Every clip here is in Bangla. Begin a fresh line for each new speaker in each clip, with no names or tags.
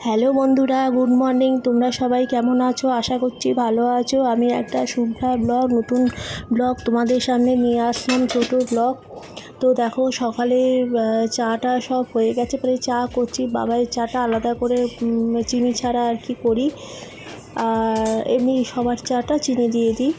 হ্যালো বন্ধুরা, গুড মর্নিং। তোমরা সবাই কেমন আছো? আশা করছি ভালো আছো। আমি একটা শুভ্রা ব্লগ, নতুন ব্লগ তোমাদের সামনে নিয়ে আসলাম, ছোট ব্লগ। তো দেখো, সকালে চাটা সব হয়ে গেছে, পরে চা করছি। বাবার চাটা আলাদা করে চিনি ছাড়া আর কি করি, আর এমনি সবার চাটা চিনি দিয়ে দিই।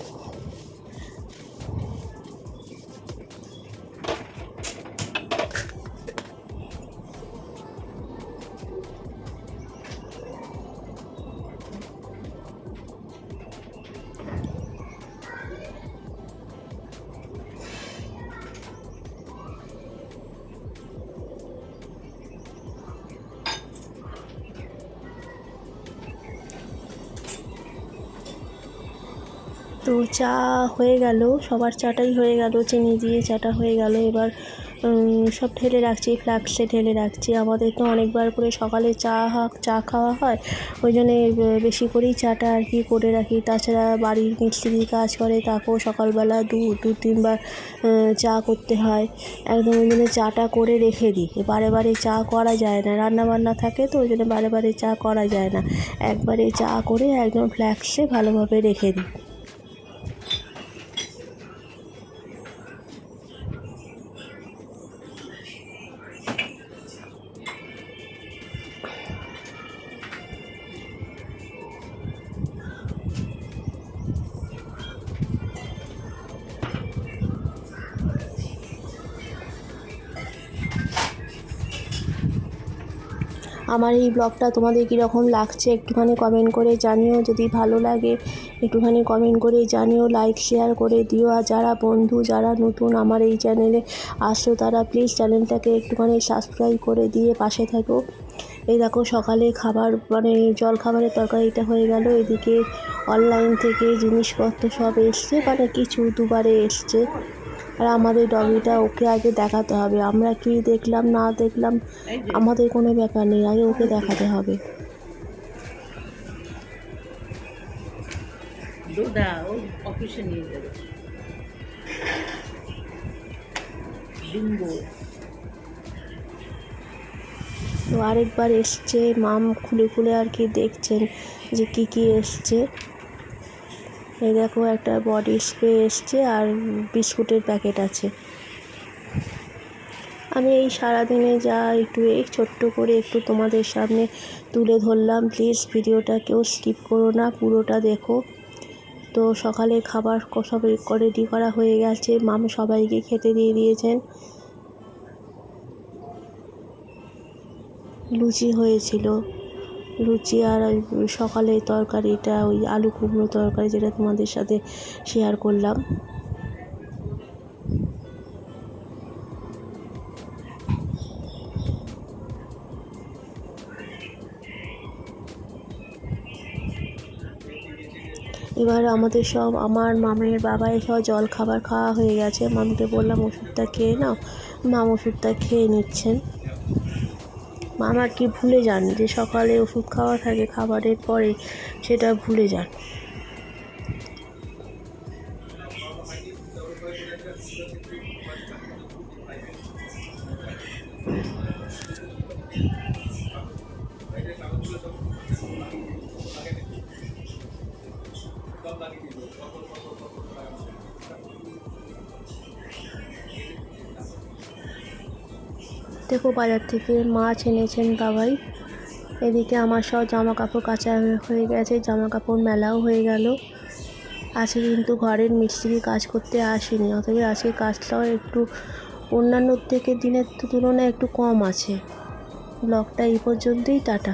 তো চা হয়ে গেল, সবার চাটাই হয়ে গেল, চিনি দিয়ে চাটা হয়ে গেল। এবার সব ঢেলে রাখছি, ফ্লাস্কে ঢেলে রাখছি। আমাদের তো অনেকবার করে সকালে চা খাওয়া হয়, ওই জন্যে বেশি করেই চাটা আর কি করে রাখি। তাছাড়া বাড়ির মিস্ত্রি কাজ করে, তাকেও সকালবেলা দু তিনবার চা করতে হয়। একদম ওই জন্য চাটা করে রেখে দিই। বারে বারে চা করা যায় না, রান্নাবান্না থাকে তো, ওই জন্য বারে বারে চা করা যায় না। একবারে চা করে একদম ফ্লাস্কে ভালোভাবে রেখে দিই। আমার এই ব্লগটা তোমাদের কীরকম লাগছে একটুখানি কমেন্ট করে জানিও। যদি ভালো লাগে একটুখানি কমেন্ট করে জানিও, লাইক শেয়ার করে দিও। আর যারা বন্ধু, যারা নতুন আমার এই চ্যানেলে আসছো, তারা প্লিজ চ্যানেলটাকে একটুখানি সাবস্ক্রাইব করে দিয়ে পাশে থাকো। এই দেখো, সকালে খাবার জল খাবারের তরকারিটা হয়ে গেল। এদিকে অনলাইন থেকে জিনিসপত্র সব এসছে, কিছু দুবারে এসছে। আর আমাদের ডগিটা, ওকে আগে দেখাতে হবে। আমরা কি দেখলাম না দেখলাম আমাদের কোনো ব্যাপার নেই, আগে ওকে দেখাতে হবে। তো আরেকবার এসছে, মাম খুলে খুলে আর কি দেখছেন যে কি এসছে। এই দেখো, একটা বডি স্প্রে এসছে আর বিস্কুটের প্যাকেট আছে। আমি এই সারাদিনে যা একটু এই ছোট্ট করে একটু তোমাদের সামনে তুলে ধরলাম। প্লিজ ভিডিওটা কেউ স্কিপ করো না, পুরোটা দেখো। তো সকালে খাবার সব রেডি করা হয়ে গেছে, মাম সবাইকে খেতে দিয়ে দিয়েছেন। লুচি হয়েছিল, লুচি আর সকালে তরকারিটা ওই আলু কুমড়ো তরকারি, যেটা তোমাদের সাথে শেয়ার করলাম। এবার আমাদের সব, আমার মামের বাবাই সব জল খাবার খাওয়া হয়ে গেছে। মামকে বললাম ওষুধটা খেয়ে নাও, মাম ওষুধটা খেয়ে নিচ্ছেন। মাম আর কি ভুলে যান যে সকালে ওষুধ খাওয়া থাকে, খাবারের পরে সেটা ভুলে যান। দেখো, বাজার থেকে মাছ এনেছেন বাবাই। এদিকে আমার সব জামা কাপড় কাচা হয়ে গেছে, জামা কাপড় মেলাও হয়ে গেল। আজকে কিন্তু ঘরের মিস্ত্রি কাজ করতে আসেনি, অতএব আজকে কাজটাও একটু অন্যান্য থেকে দিনের তুলনায় একটু কম আছে। ব্লগটা এই পর্যন্তই, টাটা।